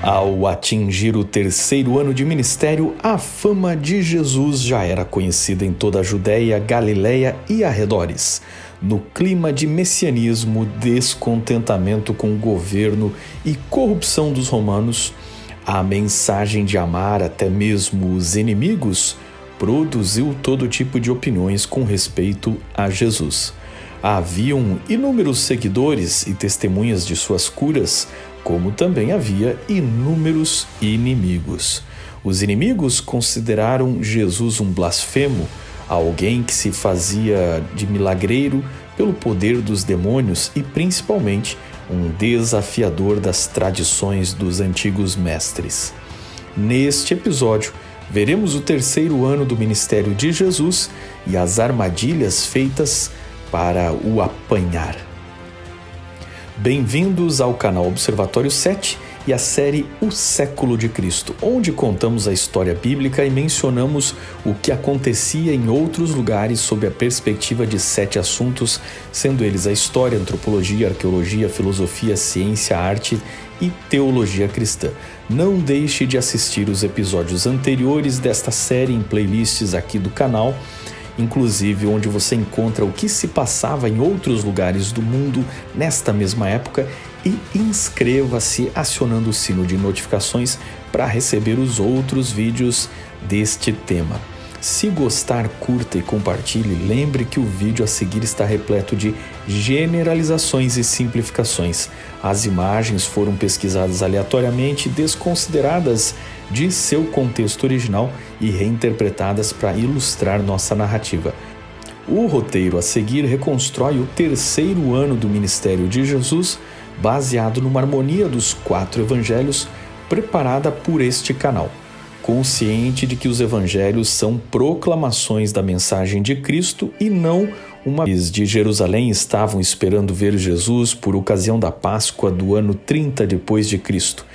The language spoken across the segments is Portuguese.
Ao atingir o terceiro ano de ministério, a fama de Jesus já era conhecida em toda a Judéia, Galiléia e arredores. No clima de messianismo, descontentamento com o governo e corrupção dos romanos, a mensagem de amar até mesmo os inimigos produziu todo tipo de opiniões com respeito a Jesus. Haviam inúmeros seguidores e testemunhas de suas curas, como também havia inúmeros inimigos. Os inimigos consideraram Jesus um blasfemo, alguém que se fazia de milagreiro pelo poder dos demônios e principalmente um desafiador das tradições dos antigos mestres. Neste episódio, veremos o terceiro ano do ministério de Jesus e as armadilhas feitas para o apanhar. Bem-vindos ao canal Observatório 7 e à série O Século de Cristo, onde contamos a história bíblica e mencionamos o que acontecia em outros lugares sob a perspectiva de 7 assuntos, sendo eles a história, antropologia, arqueologia, filosofia, ciência, arte e teologia cristã. Não deixe de assistir os episódios anteriores desta série em playlists aqui do canal, inclusive onde você encontra o que se passava em outros lugares do mundo nesta mesma época, e inscreva-se acionando o sino de notificações para receber os outros vídeos deste tema. Se gostar, curta e compartilhe. Lembre que o vídeo a seguir está repleto de generalizações e simplificações. As imagens foram pesquisadas aleatoriamente, desconsideradas de seu contexto original e reinterpretadas para ilustrar nossa narrativa. O roteiro a seguir reconstrói o terceiro ano do ministério de Jesus, baseado numa harmonia dos 4 evangelhos preparada por este canal. Consciente de que os evangelhos são proclamações da mensagem de Cristo e não uma vez de Jerusalém estavam esperando ver Jesus por ocasião da Páscoa do ano 30 depois de Cristo,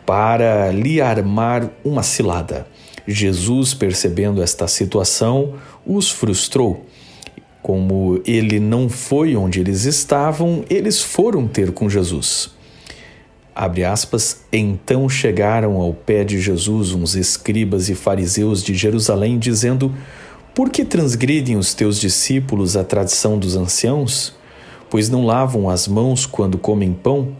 para lhe armar uma cilada. Jesus, percebendo esta situação, os frustrou. Como ele não foi onde eles estavam, eles foram ter com Jesus. Abre aspas, então chegaram ao pé de Jesus uns escribas e fariseus de Jerusalém, dizendo: por que transgridem os teus discípulos a tradição dos anciãos? Pois não lavam as mãos quando comem pão?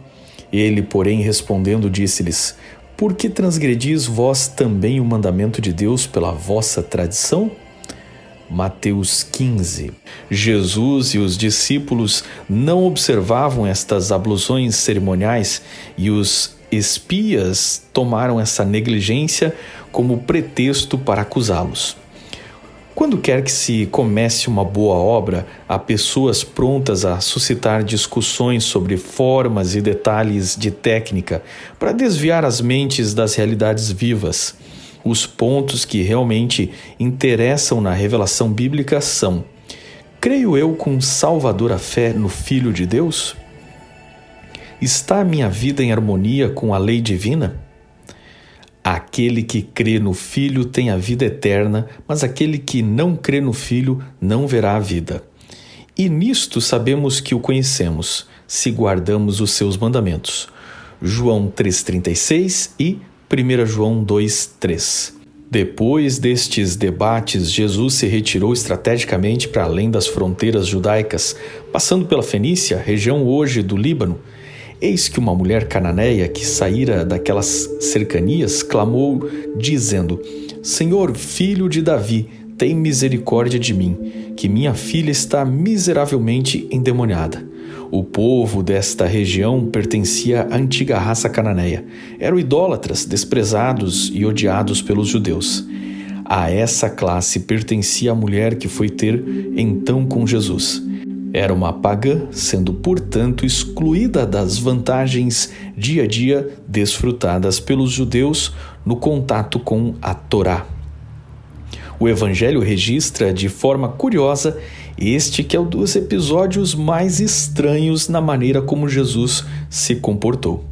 Ele, porém, respondendo, disse-lhes: por que transgredis vós também o mandamento de Deus pela vossa tradição? Mateus 15. Jesus e os discípulos não observavam estas ablusões cerimoniais e os espias tomaram essa negligência como pretexto para acusá-los. Quando quer que se comece uma boa obra, há pessoas prontas a suscitar discussões sobre formas e detalhes de técnica para desviar as mentes das realidades vivas. Os pontos que realmente interessam na revelação bíblica são: creio eu com salvadora fé no Filho de Deus? Está a minha vida em harmonia com a lei divina? Aquele que crê no Filho tem a vida eterna, mas aquele que não crê no Filho não verá a vida. E nisto sabemos que o conhecemos, se guardamos os seus mandamentos. João 3,36 e 1 João 2,3. Depois destes debates, Jesus se retirou estrategicamente para além das fronteiras judaicas, passando pela Fenícia, região hoje do Líbano. Eis que uma mulher cananeia que saíra daquelas cercanias clamou, dizendo: Senhor, filho de Davi, tem misericórdia de mim, que minha filha está miseravelmente endemoniada. O povo desta região pertencia à antiga raça cananeia. Eram idólatras, desprezados e odiados pelos judeus. A essa classe pertencia a mulher que foi ter então com Jesus. Era uma pagã, sendo, portanto, excluída das vantagens dia a dia desfrutadas pelos judeus no contato com a Torá. O Evangelho registra de forma curiosa este que é um dos episódios mais estranhos na maneira como Jesus se comportou.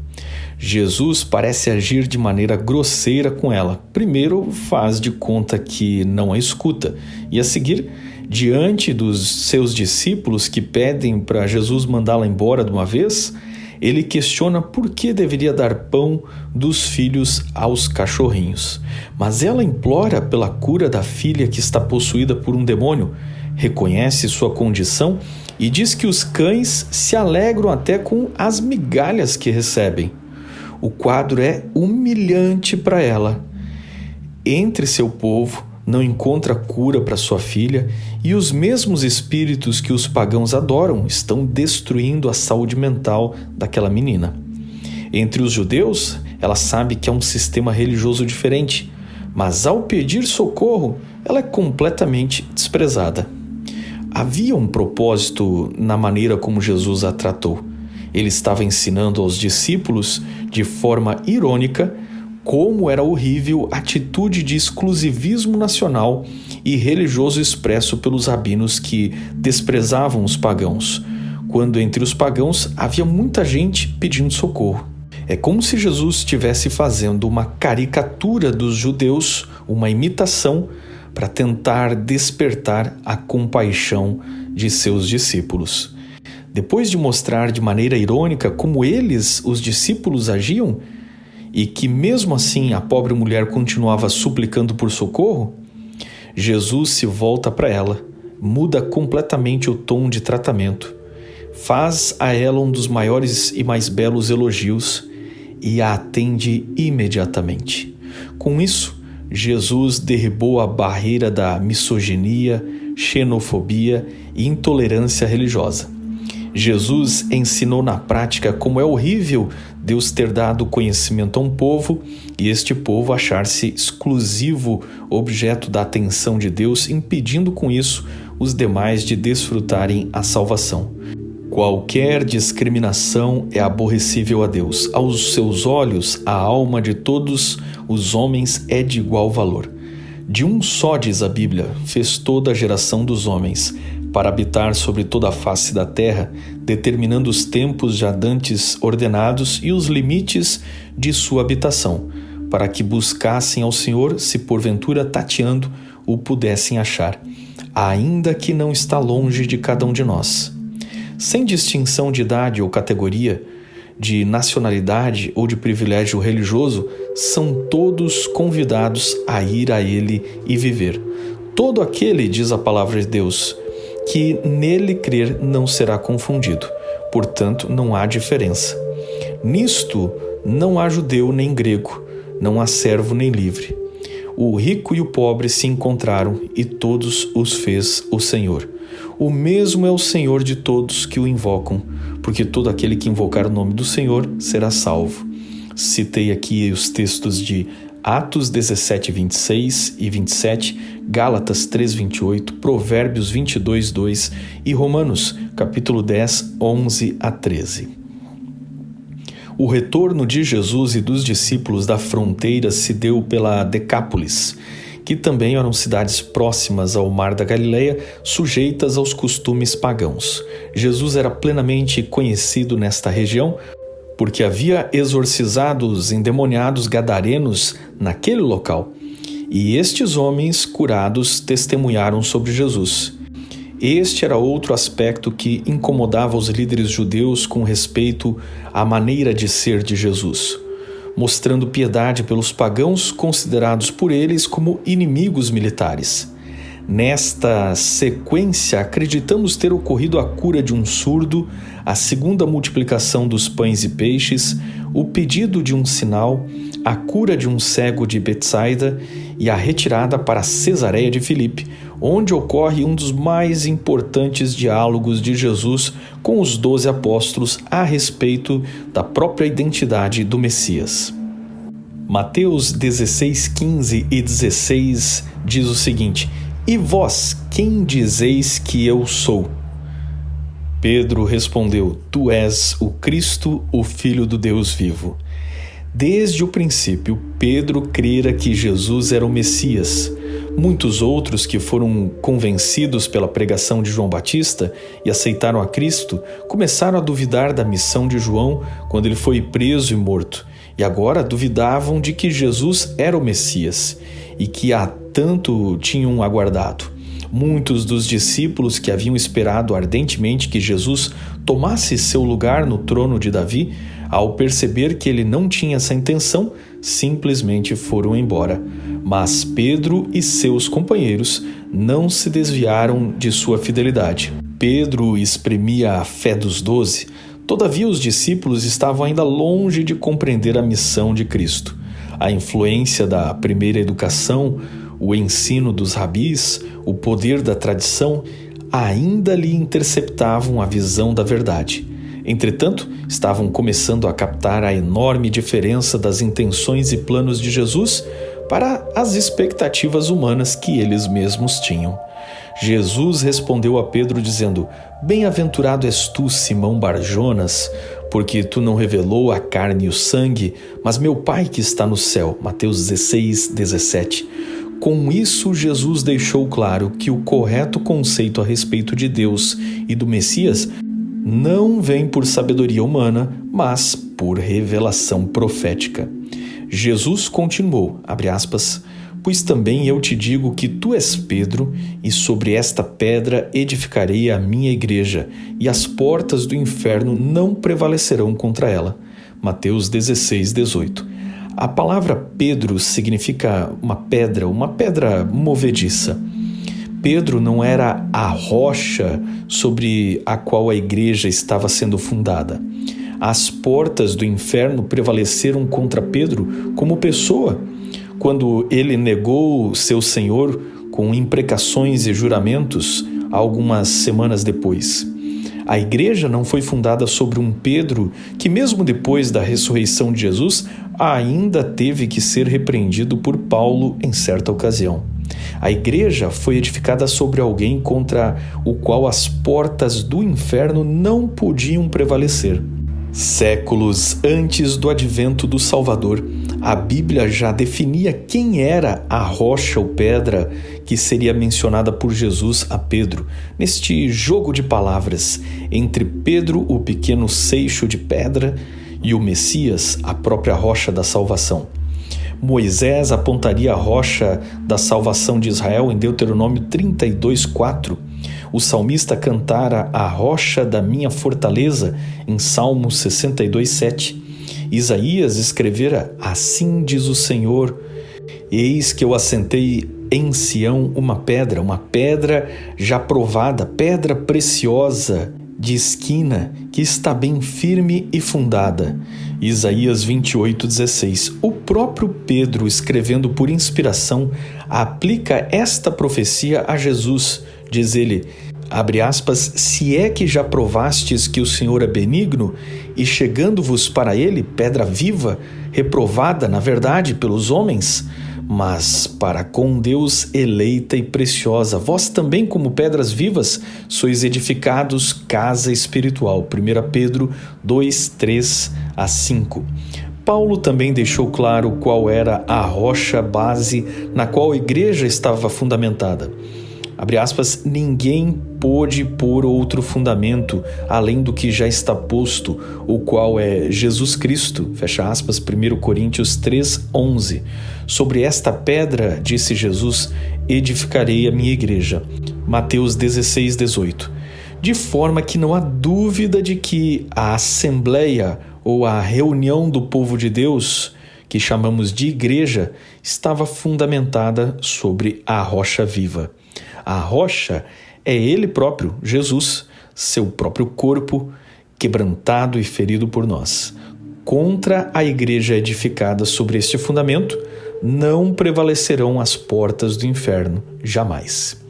Jesus parece agir de maneira grosseira com ela. Primeiro, faz de conta que não a escuta, e a seguir, diante dos seus discípulos que pedem para Jesus mandá-la embora de uma vez, Ele questiona por que deveria dar pão dos filhos aos cachorrinhos. Mas ela implora pela cura da filha que está possuída por um demônio, reconhece sua condição e diz que os cães se alegram até com as migalhas que recebem. O quadro é humilhante para ela. Entre seu povo, não encontra cura para sua filha e os mesmos espíritos que os pagãos adoram estão destruindo a saúde mental daquela menina. Entre os judeus, ela sabe que é um sistema religioso diferente, mas ao pedir socorro, ela é completamente desprezada. Havia um propósito na maneira como Jesus a tratou. Ele estava ensinando aos discípulos, de forma irônica, como era horrível a atitude de exclusivismo nacional e religioso expresso pelos rabinos que desprezavam os pagãos, quando entre os pagãos havia muita gente pedindo socorro. É como se Jesus estivesse fazendo uma caricatura dos judeus, uma imitação, para tentar despertar a compaixão de seus discípulos. Depois de mostrar de maneira irônica como eles, os discípulos, agiam, e que mesmo assim a pobre mulher continuava suplicando por socorro, Jesus se volta para ela, muda completamente o tom de tratamento, faz a ela um dos maiores e mais belos elogios e a atende imediatamente. Com isso, Jesus derribou a barreira da misoginia, xenofobia e intolerância religiosa. Jesus ensinou na prática como é horrível Deus ter dado conhecimento a um povo e este povo achar-se exclusivo objeto da atenção de Deus, impedindo com isso os demais de desfrutarem a salvação. Qualquer discriminação é aborrecível a Deus. Aos seus olhos, a alma de todos os homens é de igual valor. De um só, diz a Bíblia, fez toda a geração dos homens, para habitar sobre toda a face da terra, determinando os tempos já dantes ordenados e os limites de sua habitação, para que buscassem ao Senhor, se porventura tateando o pudessem achar, ainda que não está longe de cada um de nós. Sem distinção de idade ou categoria, de nacionalidade ou de privilégio religioso, são todos convidados a ir a Ele e viver. Todo aquele, diz a palavra de Deus, que nele crer não será confundido. Portanto, não há diferença. Nisto não há judeu nem grego, não há servo nem livre. O rico e o pobre se encontraram e todos os fez o Senhor. O mesmo é o Senhor de todos que o invocam, porque todo aquele que invocar o nome do Senhor será salvo. Citei aqui os textos de Atos 17, 26 e 27, Gálatas 3, 28, Provérbios 22, 2 e Romanos, capítulo 10, 11 a 13. O retorno de Jesus e dos discípulos da fronteira se deu pela Decápolis, que também eram cidades próximas ao Mar da Galileia, sujeitas aos costumes pagãos. Jesus era plenamente conhecido nesta região, porque havia exorcizado os endemoniados gadarenos naquele local, e estes homens curados testemunharam sobre Jesus. Este era outro aspecto que incomodava os líderes judeus com respeito à maneira de ser de Jesus, mostrando piedade pelos pagãos considerados por eles como inimigos militares. Nesta sequência, acreditamos ter ocorrido a cura de um surdo, a segunda multiplicação dos pães e peixes, o pedido de um sinal, a cura de um cego de Betsaida e a retirada para Cesareia de Filipe, onde ocorre um dos mais importantes diálogos de Jesus com os 12 apóstolos a respeito da própria identidade do Messias. Mateus 16, 15 e 16 diz o seguinte: E vós, quem dizeis que eu sou? Pedro respondeu: Tu és o Cristo, o Filho do Deus vivo. Desde o princípio, Pedro crera que Jesus era o Messias. Muitos outros que foram convencidos pela pregação de João Batista e aceitaram a Cristo, começaram a duvidar da missão de João quando ele foi preso e morto, e agora duvidavam de que Jesus era o Messias e que há tanto tinham aguardado. Muitos dos discípulos que haviam esperado ardentemente que Jesus tomasse seu lugar no trono de Davi, ao perceber que ele não tinha essa intenção, simplesmente foram embora. Mas Pedro e seus companheiros não se desviaram de sua fidelidade. Pedro exprimia a fé dos 12, todavia os discípulos estavam ainda longe de compreender a missão de Cristo. A influência da primeira educação, o ensino dos rabis, o poder da tradição, ainda lhe interceptavam a visão da verdade. Entretanto, estavam começando a captar a enorme diferença das intenções e planos de Jesus para as expectativas humanas que eles mesmos tinham. Jesus respondeu a Pedro dizendo: Bem-aventurado és tu, Simão Barjonas, porque tu não revelou a carne e o sangue, mas meu Pai que está no céu. Mateus 16, 17. Com isso, Jesus deixou claro que o correto conceito a respeito de Deus e do Messias não vem por sabedoria humana, mas por revelação profética. Jesus continuou, pois também eu te digo que tu és Pedro, e sobre esta pedra edificarei a minha igreja, e as portas do inferno não prevalecerão contra ela. Mateus 16, 18. A palavra Pedro significa uma pedra movediça. Pedro não era a rocha sobre a qual a igreja estava sendo fundada. As portas do inferno prevaleceram contra Pedro como pessoa, quando ele negou seu Senhor com imprecações e juramentos algumas semanas depois. A igreja não foi fundada sobre um Pedro que, mesmo depois da ressurreição de Jesus, ainda teve que ser repreendido por Paulo em certa ocasião. A igreja foi edificada sobre alguém contra o qual as portas do inferno não podiam prevalecer. Séculos antes do advento do Salvador, a Bíblia já definia quem era a rocha ou pedra que seria mencionada por Jesus a Pedro, neste jogo de palavras entre Pedro, o pequeno seixo de pedra, e o Messias, a própria rocha da salvação. Moisés apontaria a rocha da salvação de Israel em Deuteronômio 32:4. O salmista cantara a rocha da minha fortaleza em Salmo 62:7. Isaías escrevera: assim diz o Senhor, eis que eu assentei em Sião uma pedra já provada, pedra preciosa de esquina, que está bem firme e fundada. Isaías 28:16. O próprio Pedro, escrevendo por inspiração, aplica esta profecia a Jesus. Diz ele, se é que já provastes que o Senhor é benigno, e chegando-vos para ele, pedra viva, reprovada, na verdade, pelos homens, mas para com Deus eleita e preciosa, vós também, como pedras vivas, sois edificados casa espiritual. 1 Pedro 2, 3-5. Paulo também deixou claro qual era a rocha base na qual a igreja estava fundamentada. Ninguém pôde pôr outro fundamento além do que já está posto, o qual é Jesus Cristo, 1 Coríntios 3:11. Sobre esta pedra, disse Jesus, edificarei a minha igreja. Mateus 16:18. De forma que não há dúvida de que a assembleia ou a reunião do povo de Deus, que chamamos de igreja, estava fundamentada sobre a rocha viva. A rocha é Ele próprio, Jesus, seu próprio corpo, quebrantado e ferido por nós. Contra a igreja edificada sobre este fundamento, não prevalecerão as portas do inferno, jamais.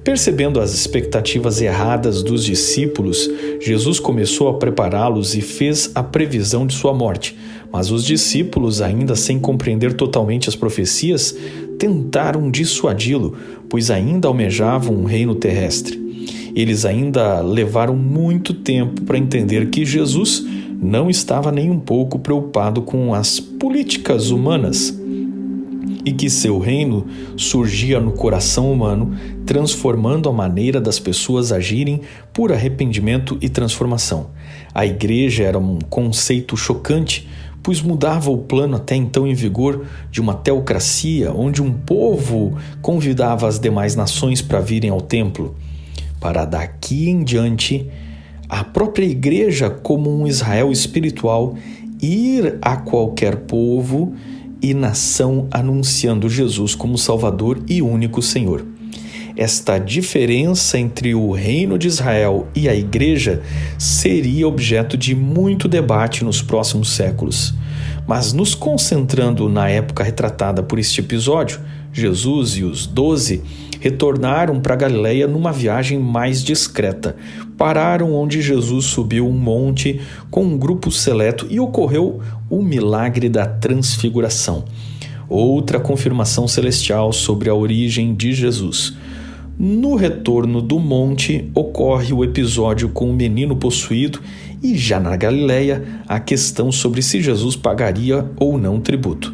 Percebendo as expectativas erradas dos discípulos, Jesus começou a prepará-los e fez a previsão de sua morte. Mas os discípulos, ainda sem compreender totalmente as profecias, tentaram dissuadi-lo, pois ainda almejavam um reino terrestre. Eles ainda levaram muito tempo para entender que Jesus não estava nem um pouco preocupado com as políticas humanas e que seu reino surgia no coração humano, transformando a maneira das pessoas agirem por arrependimento e transformação. A igreja era um conceito chocante, pois mudava o plano até então em vigor de uma teocracia, onde um povo convidava as demais nações para virem ao templo, para daqui em diante a própria igreja, como um Israel espiritual, ir a qualquer povo e nação anunciando Jesus como Salvador e único Senhor. Esta diferença entre o reino de Israel e a igreja seria objeto de muito debate nos próximos séculos. Mas nos concentrando na época retratada por este episódio, Jesus e os 12 retornaram para Galileia numa viagem mais discreta. Pararam onde Jesus subiu um monte com um grupo seleto e ocorreu o milagre da transfiguração. Outra confirmação celestial sobre a origem de Jesus. No retorno do monte, ocorre o episódio com o menino possuído e já na Galileia, a questão sobre se Jesus pagaria ou não tributo.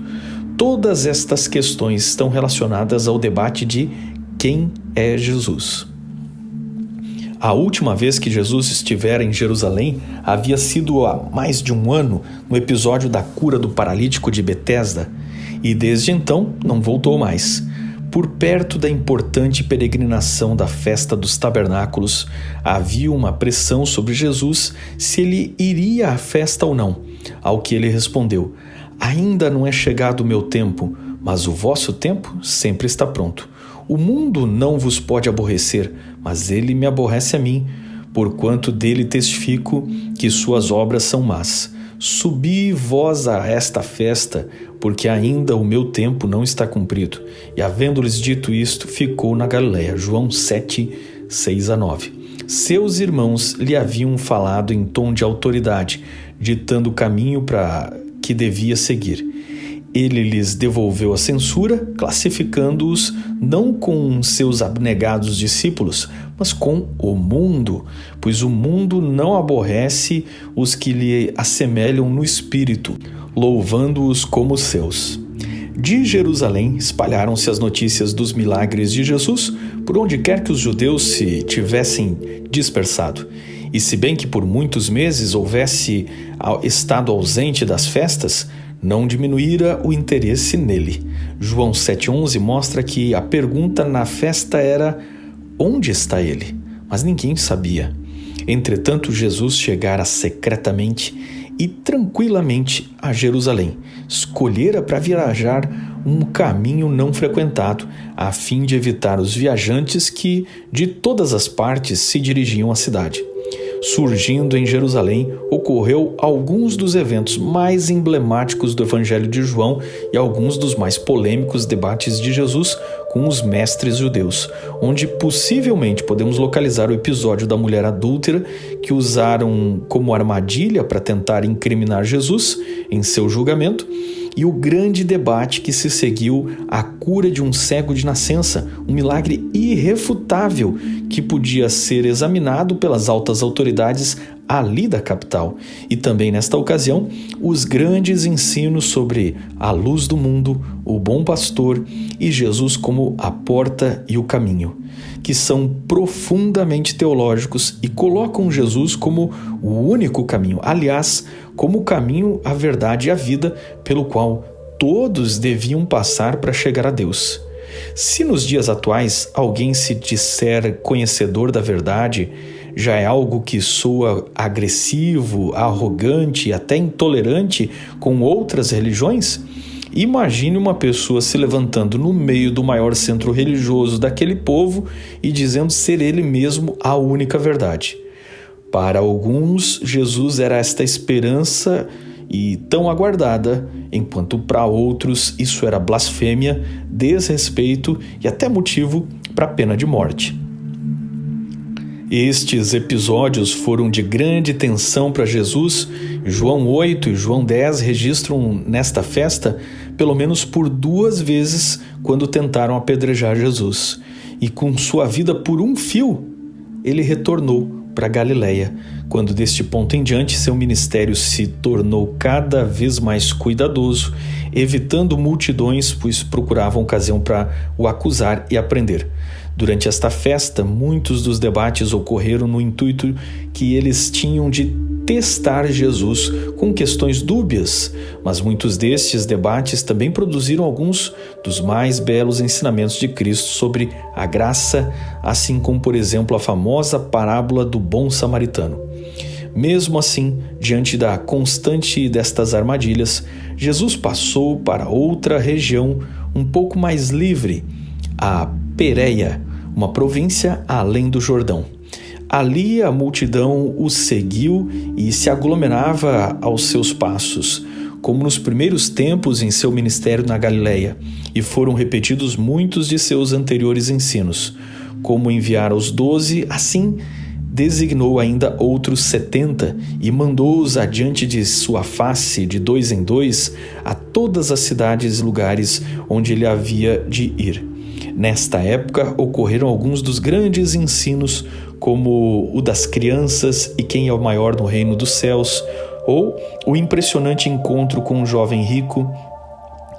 Todas estas questões estão relacionadas ao debate de quem é Jesus. A última vez que Jesus estivera em Jerusalém havia sido há mais de um ano, no episódio da cura do paralítico de Betesda, e desde então não voltou mais. Por perto da importante peregrinação da festa dos tabernáculos, havia uma pressão sobre Jesus se ele iria à festa ou não, ao que ele respondeu: ainda não é chegado o meu tempo, mas o vosso tempo sempre está pronto. O mundo não vos pode aborrecer, mas ele me aborrece a mim, porquanto dele testifico que suas obras são más. Subi vós a esta festa, porque ainda o meu tempo não está cumprido. E havendo-lhes dito isto, ficou na Galileia. João 7, 6-9. Seus irmãos lhe haviam falado em tom de autoridade, ditando o caminho para que devia seguir. Ele lhes devolveu a censura, classificando-os não com seus abnegados discípulos, mas com o mundo, pois o mundo não aborrece os que lhe assemelham no espírito, louvando-os como seus. De Jerusalém espalharam-se as notícias dos milagres de Jesus por onde quer que os judeus se tivessem dispersado. E se bem que por muitos meses houvesse estado ausente das festas, não diminuíra o interesse nele. João 7,11 mostra que a pergunta na festa era: onde está ele? Mas ninguém sabia. Entretanto, Jesus chegara secretamente e tranquilamente a Jerusalém. Escolhera para viajar um caminho não frequentado, a fim de evitar os viajantes que de todas as partes se dirigiam à cidade. Surgindo em Jerusalém, ocorreu alguns dos eventos mais emblemáticos do Evangelho de João e alguns dos mais polêmicos debates de Jesus com os mestres judeus, onde possivelmente podemos localizar o episódio da mulher adúltera que usaram como armadilha para tentar incriminar Jesus em seu julgamento, e o grande debate que se seguiu à cura de um cego de nascença, um milagre irrefutável que podia ser examinado pelas altas autoridades ali da capital. E também nesta ocasião, os grandes ensinos sobre a luz do mundo, o bom pastor e Jesus como a porta e o caminho, que são profundamente teológicos e colocam Jesus como o único caminho, aliás, como o caminho, a verdade e a vida pelo qual todos deviam passar para chegar a Deus. Se nos dias atuais alguém se disser conhecedor da verdade, já é algo que soa agressivo, arrogante e até intolerante com outras religiões, imagine uma pessoa se levantando no meio do maior centro religioso daquele povo e dizendo ser ele mesmo a única verdade. Para alguns, Jesus era esta esperança e tão aguardada, enquanto para outros isso era blasfêmia, desrespeito e até motivo para a pena de morte. Estes episódios foram de grande tensão para Jesus. João 8 e João 10 registram nesta festa pelo menos por 2 vezes quando tentaram apedrejar Jesus. E com sua vida por um fio, ele retornou para Galileia, quando deste ponto em diante seu ministério se tornou cada vez mais cuidadoso, evitando multidões, pois procuravam ocasião para o acusar e aprender. Durante esta festa, muitos dos debates ocorreram no intuito que eles tinham de testar Jesus com questões dúbias, mas muitos destes debates também produziram alguns dos mais belos ensinamentos de Cristo sobre a graça, assim como, por exemplo, a famosa parábola do bom samaritano. Mesmo assim, diante da constante destas armadilhas, Jesus passou para outra região um pouco mais livre, a Pérea, uma província além do Jordão. Ali a multidão o seguiu e se aglomerava aos seus passos, como nos primeiros tempos em seu ministério na Galileia, e foram repetidos muitos de seus anteriores ensinos. Como enviara os 12, assim designou ainda outros 70 e mandou-os adiante de sua face, de 2 em 2, a todas as cidades e lugares onde ele havia de ir. Nesta época ocorreram alguns dos grandes ensinos, como o das crianças e quem é o maior no reino dos céus, ou o impressionante encontro com um jovem rico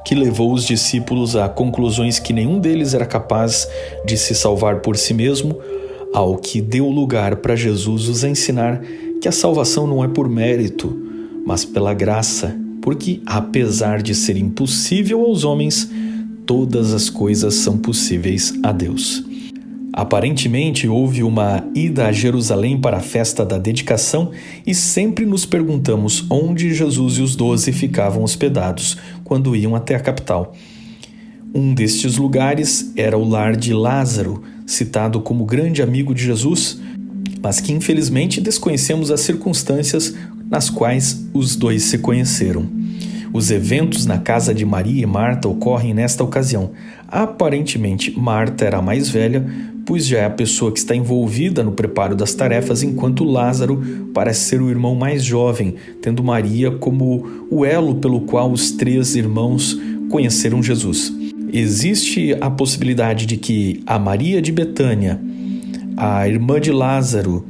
que levou os discípulos a conclusões que nenhum deles era capaz de se salvar por si mesmo, ao que deu lugar para Jesus os ensinar que a salvação não é por mérito, mas pela graça, porque apesar de ser impossível aos homens, todas as coisas são possíveis a Deus. Aparentemente, houve uma ida a Jerusalém para a festa da dedicação e sempre nos perguntamos onde Jesus e os 12 ficavam hospedados quando iam até a capital. Um destes lugares era o lar de Lázaro, citado como grande amigo de Jesus, mas que infelizmente desconhecemos as circunstâncias nas quais os dois se conheceram. Os eventos na casa de Maria e Marta ocorrem nesta ocasião. Aparentemente, Marta era a mais velha, pois já é a pessoa que está envolvida no preparo das tarefas, enquanto Lázaro parece ser o irmão mais jovem, tendo Maria como o elo pelo qual os 3 irmãos conheceram Jesus. Existe a possibilidade de que a Maria de Betânia, a irmã de Lázaro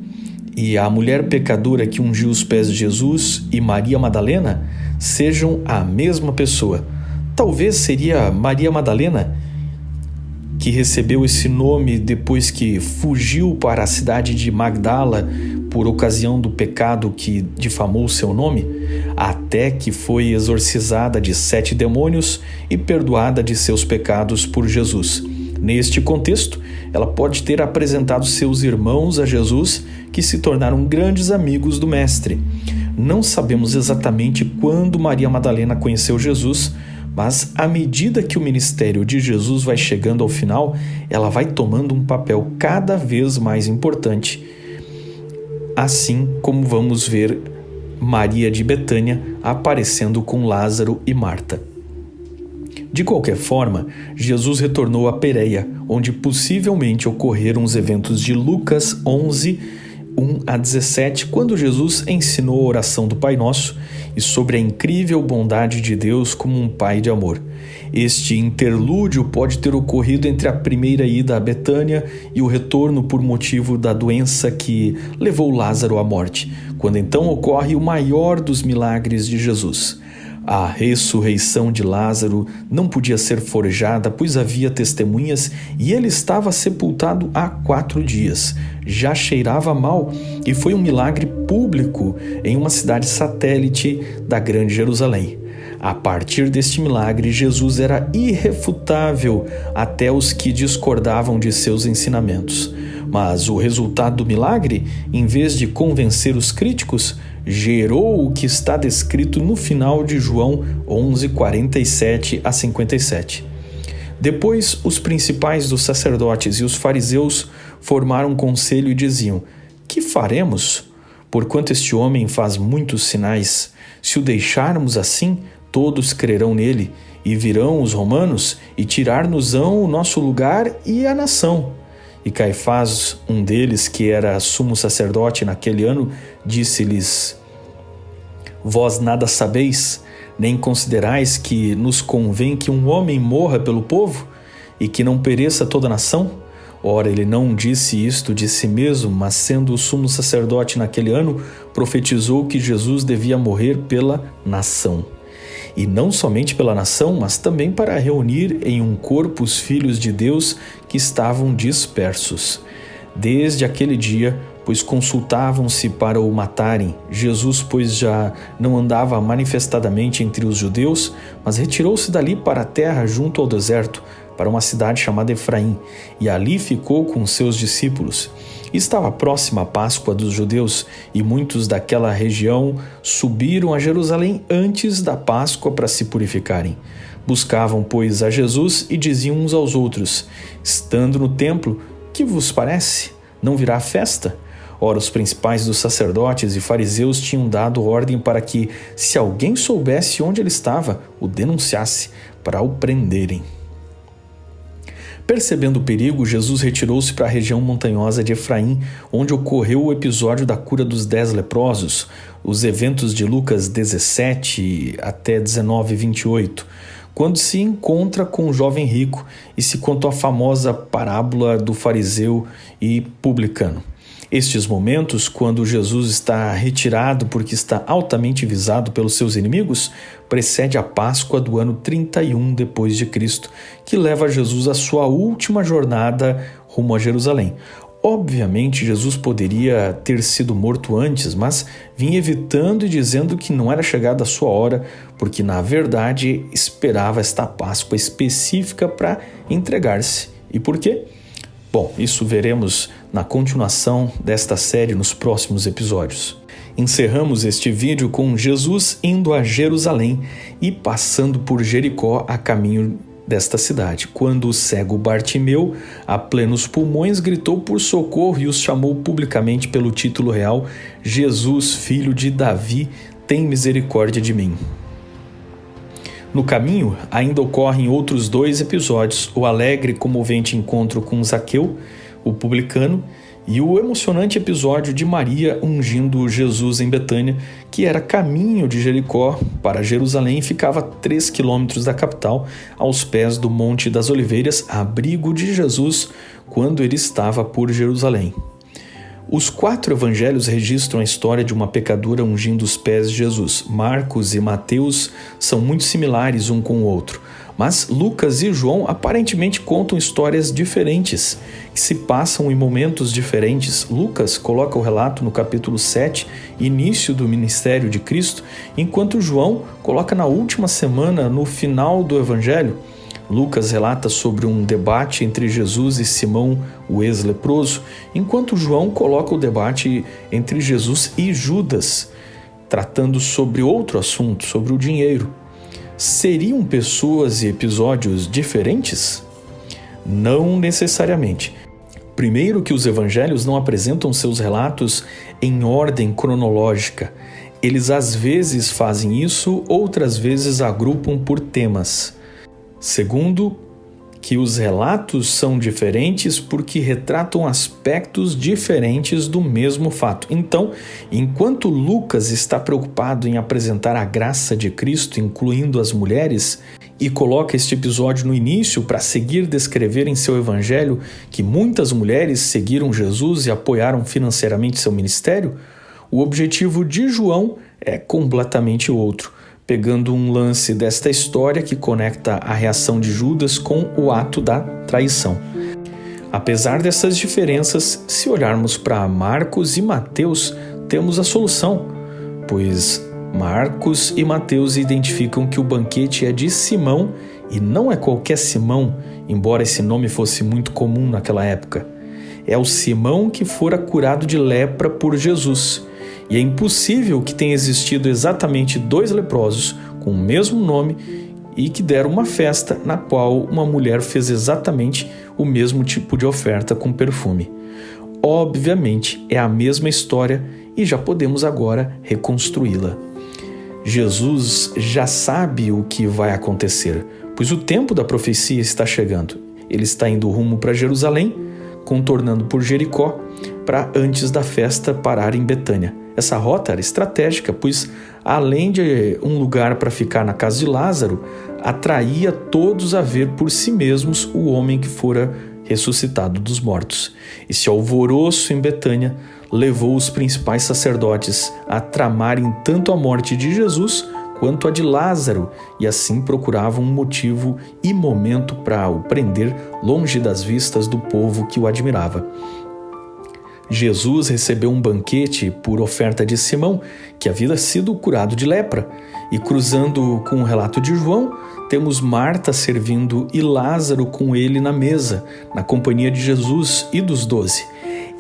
e a mulher pecadora que ungiu os pés de Jesus e Maria Madalena sejam a mesma pessoa. Talvez seria Maria Madalena, que recebeu esse nome depois que fugiu para a cidade de Magdala por ocasião do pecado que difamou seu nome, até que foi exorcizada de 7 demônios e perdoada de seus pecados por Jesus. Neste contexto, ela pode ter apresentado seus irmãos a Jesus, que se tornaram grandes amigos do Mestre. Não sabemos exatamente quando Maria Madalena conheceu Jesus, mas à medida que o ministério de Jesus vai chegando ao final, ela vai tomando um papel cada vez mais importante, assim como vamos ver Maria de Betânia aparecendo com Lázaro e Marta. De qualquer forma, Jesus retornou a Pérea, onde possivelmente ocorreram os eventos de Lucas 11, 1 a 17, quando Jesus ensinou a oração do Pai Nosso e sobre a incrível bondade de Deus como um Pai de amor. Este interlúdio pode ter ocorrido entre a primeira ida a Betânia e o retorno por motivo da doença que levou Lázaro à morte, quando então ocorre o maior dos milagres de Jesus. A ressurreição de Lázaro não podia ser forjada, pois havia testemunhas e ele estava sepultado há 4 dias. Já cheirava mal e foi um milagre público em uma cidade satélite da Grande Jerusalém. A partir deste milagre, Jesus era irrefutável até os que discordavam de seus ensinamentos. Mas o resultado do milagre, em vez de convencer os críticos, gerou o que está descrito no final de João 11, 47 a 57. Depois, os principais dos sacerdotes e os fariseus formaram um conselho e diziam: "Que faremos? Porquanto este homem faz muitos sinais. Se o deixarmos assim, todos crerão nele, e virão os romanos e tirar-nos-ão o nosso lugar e a nação." E Caifás, um deles, que era sumo sacerdote naquele ano, disse-lhes: "Vós nada sabeis, nem considerais que nos convém que um homem morra pelo povo, e que não pereça toda a nação?" Ora, ele não disse isto de si mesmo, mas sendo o sumo sacerdote naquele ano, profetizou que Jesus devia morrer pela nação. E não somente pela nação, mas também para reunir em um corpo os filhos de Deus que estavam dispersos. Desde aquele dia, pois consultavam-se para o matarem. Jesus, pois, já não andava manifestadamente entre os judeus, mas retirou-se dali para a terra junto ao deserto, para uma cidade chamada Efraim, e ali ficou com seus discípulos. Estava próxima a Páscoa dos judeus, e muitos daquela região subiram a Jerusalém antes da Páscoa para se purificarem. Buscavam, pois, a Jesus e diziam uns aos outros: estando no templo, que vos parece? Não virá a festa? Ora, os principais dos sacerdotes e fariseus tinham dado ordem para que, se alguém soubesse onde ele estava, o denunciasse, para o prenderem. Percebendo o perigo, Jesus retirou-se para a região montanhosa de Efraim, onde ocorreu o episódio da cura dos 10 leprosos, os eventos de Lucas 17 até 19, 28, quando se encontra com o jovem rico e se contou a famosa parábola do fariseu e publicano. Estes momentos, quando Jesus está retirado porque está altamente visado pelos seus inimigos, precede a Páscoa do ano 31 depois de Cristo, que leva Jesus à sua última jornada rumo a Jerusalém. Obviamente, Jesus poderia ter sido morto antes, mas vinha evitando e dizendo que não era chegada a sua hora, porque, na verdade, esperava esta Páscoa específica para entregar-se. E por quê? Bom, isso veremos na continuação desta série nos próximos episódios. Encerramos este vídeo com Jesus indo a Jerusalém e passando por Jericó a caminho desta cidade, quando o cego Bartimeu, a plenos pulmões, gritou por socorro e os chamou publicamente pelo título real: Jesus, filho de Davi, tem misericórdia de mim. No caminho, ainda ocorrem outros 2 episódios: o alegre e comovente encontro com Zaqueu, o publicano, e o emocionante episódio de Maria ungindo Jesus em Betânia, que era caminho de Jericó para Jerusalém e ficava a 3 quilômetros da capital, aos pés do Monte das Oliveiras, abrigo de Jesus quando ele estava por Jerusalém. Os 4 evangelhos registram a história de uma pecadora ungindo os pés de Jesus. Marcos e Mateus são muito similares um com o outro, mas Lucas e João aparentemente contam histórias diferentes, que se passam em momentos diferentes. Lucas coloca o relato no capítulo 7, início do ministério de Cristo, enquanto João coloca na última semana, no final do evangelho. Lucas relata sobre um debate entre Jesus e Simão, o ex-leproso, enquanto João coloca o debate entre Jesus e Judas, tratando sobre outro assunto, sobre o dinheiro. Seriam pessoas e episódios diferentes? Não necessariamente. Primeiro, que os evangelhos não apresentam seus relatos em ordem cronológica. Eles às vezes fazem isso, outras vezes agrupam por temas. Segundo, que os relatos são diferentes porque retratam aspectos diferentes do mesmo fato. Então, enquanto Lucas está preocupado em apresentar a graça de Cristo, incluindo as mulheres, e coloca este episódio no início para seguir descrever em seu evangelho que muitas mulheres seguiram Jesus e apoiaram financeiramente seu ministério, o objetivo de João é completamente outro, pegando um lance desta história que conecta a reação de Judas com o ato da traição. Apesar dessas diferenças, se olharmos para Marcos e Mateus, temos a solução, pois Marcos e Mateus identificam que o banquete é de Simão e não é qualquer Simão, embora esse nome fosse muito comum naquela época. É o Simão que fora curado de lepra por Jesus. E é impossível que tenha existido exatamente 2 leprosos com o mesmo nome e que deram uma festa na qual uma mulher fez exatamente o mesmo tipo de oferta com perfume. Obviamente, é a mesma história e já podemos agora reconstruí-la. Jesus já sabe o que vai acontecer, pois o tempo da profecia está chegando. Ele está indo rumo para Jerusalém, contornando por Jericó, para antes da festa parar em Betânia. Essa rota era estratégica, pois além de um lugar para ficar na casa de Lázaro, atraía todos a ver por si mesmos o homem que fora ressuscitado dos mortos. Esse alvoroço em Betânia levou os principais sacerdotes a tramarem tanto a morte de Jesus quanto a de Lázaro, e assim procuravam um motivo e momento para o prender longe das vistas do povo que o admirava. Jesus recebeu um banquete por oferta de Simão, que havia sido curado de lepra. E cruzando com o relato de João, temos Marta servindo e Lázaro com ele na mesa, na companhia de Jesus e dos 12.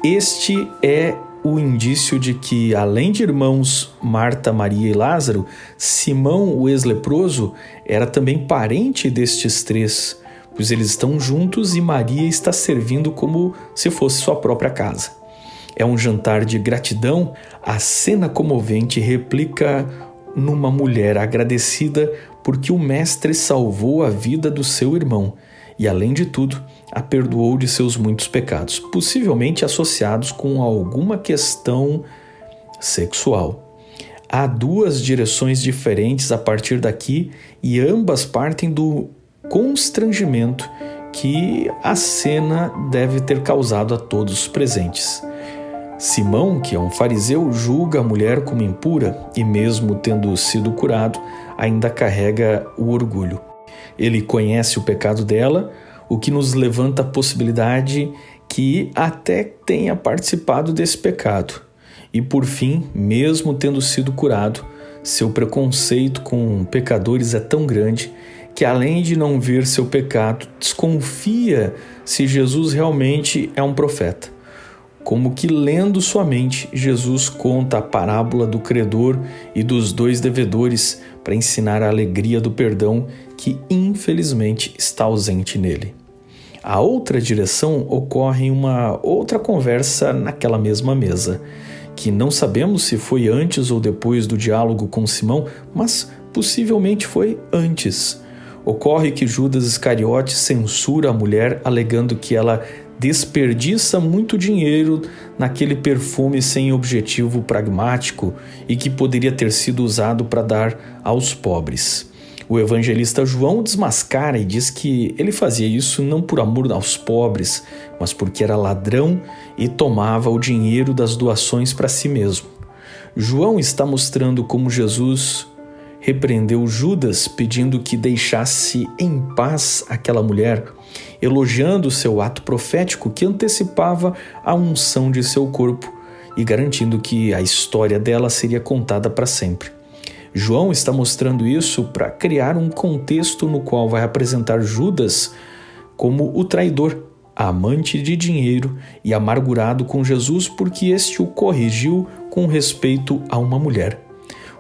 Este é o indício de que, além de irmãos Marta, Maria e Lázaro, Simão, o ex-leproso, era também parente destes três, pois eles estão juntos e Maria está servindo como se fosse sua própria casa. É um jantar de gratidão. A cena comovente replica numa mulher agradecida porque o mestre salvou a vida do seu irmão e, além de tudo, a perdoou de seus muitos pecados, possivelmente associados com alguma questão sexual. Há duas direções diferentes a partir daqui e ambas partem do constrangimento que a cena deve ter causado a todos os presentes. Simão, que é um fariseu, julga a mulher como impura e, mesmo tendo sido curado, ainda carrega o orgulho. Ele conhece o pecado dela, o que nos levanta a possibilidade que até tenha participado desse pecado. E, por fim, mesmo tendo sido curado, seu preconceito com pecadores é tão grande que, além de não ver seu pecado, desconfia se Jesus realmente é um profeta. Como que, lendo sua mente, Jesus conta a parábola do credor e dos 2 devedores para ensinar a alegria do perdão que, infelizmente, está ausente nele. A outra direção ocorre em uma outra conversa naquela mesma mesa, que não sabemos se foi antes ou depois do diálogo com Simão, mas possivelmente foi antes. Ocorre que Judas Iscariote censura a mulher, alegando que ela desperdiça muito dinheiro naquele perfume sem objetivo pragmático e que poderia ter sido usado para dar aos pobres. O evangelista João desmascara e diz que ele fazia isso não por amor aos pobres, mas porque era ladrão e tomava o dinheiro das doações para si mesmo. João está mostrando como Jesus repreendeu Judas, pedindo que deixasse em paz aquela mulher, elogiando seu ato profético que antecipava a unção de seu corpo e garantindo que a história dela seria contada para sempre. João está mostrando isso para criar um contexto no qual vai apresentar Judas como o traidor, amante de dinheiro e amargurado com Jesus porque este o corrigiu com respeito a uma mulher.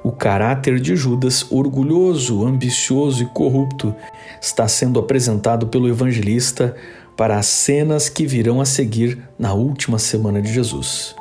O caráter de Judas, orgulhoso, ambicioso e corrupto, está sendo apresentado pelo evangelista para as cenas que virão a seguir na última semana de Jesus.